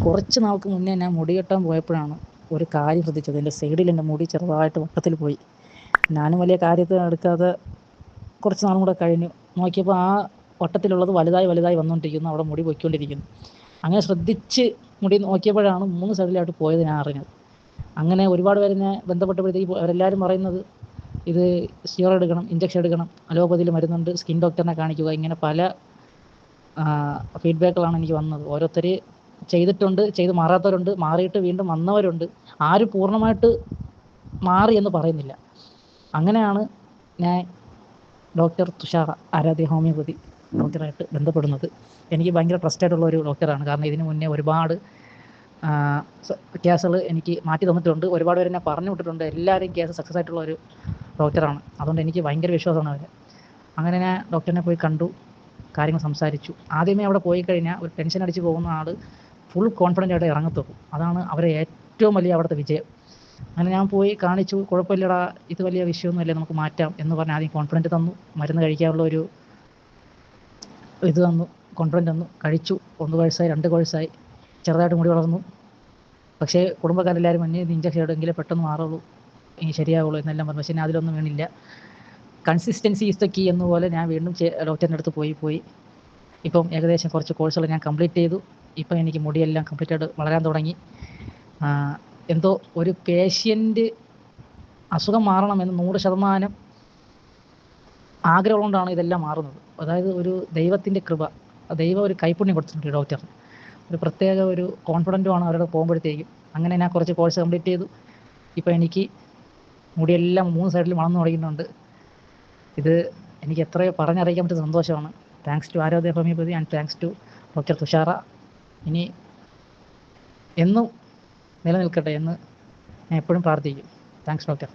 കുറച്ച് നാൾക്ക് മുന്നേ ഞാൻ മുടി കെട്ടാൻ പോയപ്പോഴാണ് ഒരു കാര്യം ശ്രദ്ധിച്ചത്. എൻ്റെ സൈഡിൽ എൻ്റെ മുടി ചെറുതായിട്ട് വട്ടത്തിൽ പോയി. ഞാനും വലിയ കാര്യത്തിൽ എടുക്കാതെ കുറച്ച് നാളും കൂടെ കഴിഞ്ഞു നോക്കിയപ്പോൾ ആ വട്ടത്തിലുള്ളത് വലുതായി വലുതായി വന്നുകൊണ്ടിരിക്കുന്നു. അവിടെ മുടി പൊയ്ക്കൊണ്ടിരിക്കുന്നു. അങ്ങനെ ശ്രദ്ധിച്ച് മുടി നോക്കിയപ്പോഴാണ് 3 സൈഡിലായിട്ട് പോയത് ഞാൻ അറിഞ്ഞത്. അങ്ങനെ ഒരുപാട് പേര് എന്നെ ബന്ധപ്പെട്ടപ്പോഴത്തേക്ക് അവരെല്ലാവരും പറയുന്നത് ഇത് സ്റ്റിറോയിഡ് എടുക്കണം, ഇഞ്ചക്ഷൻ എടുക്കണം, അലോപ്പതിയിൽ മരുന്നുണ്ട്, സ്കിൻ ഡോക്ടറിനെ കാണിക്കുക, ഇങ്ങനെ പല ഫീഡ്ബാക്കുകളാണ് എനിക്ക് വന്നത്. ഓരോരുത്തർ ചെയ്തിട്ടുണ്ട്, ചെയ്ത് മാറാത്തവരുണ്ട്, മാറിയിട്ട് വീണ്ടും വന്നവരുണ്ട്. ആരും പൂർണ്ണമായിട്ട് മാറി എന്ന് പറയുന്നില്ല. അങ്ങനെയാണ് ഞാൻ ഡോക്ടർ തുഷാറ ആരാധ്യ ഹോമിയോപ്പതി ഡോക്ടറായിട്ട് ബന്ധപ്പെടുന്നത്. എനിക്ക് ഭയങ്കര ട്രസ്റ്റായിട്ടുള്ള ഒരു ഡോക്ടറാണ്. കാരണം ഇതിന് മുന്നേ ഒരുപാട് കേസുകൾ എനിക്ക് മാറ്റി തന്നിട്ടുണ്ട്. ഒരുപാട് പേര് എന്നെ പറഞ്ഞു വിട്ടിട്ടുണ്ട്. എല്ലാവരും കേസ് സക്സസ് ആയിട്ടുള്ള ഒരു ഡോക്ടറാണ്. അതുകൊണ്ട് എനിക്ക് ഭയങ്കര വിശ്വാസമാണ് അവർ. അങ്ങനെ ഞാൻ ഡോക്ടറിനെ പോയി കണ്ടു, കാര്യങ്ങൾ സംസാരിച്ചു. ആദ്യമേ അവിടെ പോയി കഴിഞ്ഞാൽ ഒരു ടെൻഷൻ അടിച്ച് പോകുന്ന ആൾ ഫുൾ കോൺഫിഡൻ്റ് ആയിട്ട് ഇറങ്ങത്തുള്ളൂ. അതാണ് അവരെ ഏറ്റവും വലിയ അവിടുത്തെ വിജയം. അങ്ങനെ ഞാൻ പോയി കാണിച്ചു. കുഴപ്പമില്ലടാ, ഇത് വലിയ വിഷയമൊന്നുമില്ല, നമുക്ക് മാറ്റാം എന്ന് പറഞ്ഞ് ആദ്യം കോൺഫിഡൻറ്റ് തന്നു. മരുന്ന് കഴിക്കാനുള്ള ഒരു ഇത് തന്നു, കോൺഫിഡൻറ്റ് തന്നു. കഴിച്ചു. 1 കോഴ്സായി, 2 കോഴ്സായി, ചെറുതായിട്ട് മുടി വളർന്നു. പക്ഷേ കുടുംബക്കാരെല്ലാവരും മുന്നേ ഇത് ഇഞ്ചക്ഷൻ എടുമെങ്കിലേ പെട്ടെന്ന് മാറുള്ളൂ, ഇനി ശരിയാവുള്ളൂ എന്നെല്ലാം പറഞ്ഞു. പക്ഷേ ഞാൻ അതിലൊന്നും വീണില്ല. കൺസിസ്റ്റൻസി ഈസ് ദ കീ എന്നുപോലെ ഞാൻ വീണ്ടും ഡോക്ടറിൻ്റെ അടുത്ത് പോയി ഇപ്പം ഏകദേശം കുറച്ച് കോഴ്സുകൾ ഞാൻ കംപ്ലീറ്റ് ചെയ്തു. ഇപ്പം എനിക്ക് മുടിയെല്ലാം കംപ്ലീറ്റായിട്ട് വളരാൻ തുടങ്ങി. എന്തോ ഒരു പേഷ്യൻ്റ് അസുഖം മാറണമെന്ന് 100% ആഗ്രഹമുള്ളതുകൊണ്ടാണ് ഇതെല്ലാം മാറുന്നത്. അതായത് ഒരു ദൈവത്തിൻ്റെ കൃപ, ദൈവം ഒരു കൈപ്പുണ്യം കൊടുത്തിട്ടുണ്ട് ഡോക്ടറിന്. ഒരു പ്രത്യേക ഒരു കോൺഫിഡൻറ്റുമാണ് അവരുടെ പോകുമ്പോഴത്തേക്കും. അങ്ങനെ ഞാൻ കുറച്ച് കോഴ്സ് കംപ്ലീറ്റ് ചെയ്തു. ഇപ്പം എനിക്ക് മുടിയെല്ലാം 3 സൈഡിലും വളർന്നു തുടങ്ങിയിട്ടുണ്ട്. ഇത് എനിക്ക് എത്രയോ പറഞ്ഞറിയിക്കാൻ പറ്റുന്ന സന്തോഷമാണ്. Thanks to Aaradhya homoeopathy and thanks to doctor Thushara. ഇനി എന്നും നിലനിൽക്കട്ടെ എന്ന് ഞാൻ എപ്പോഴും പ്രാർത്ഥിക്കും. Thanks doctor.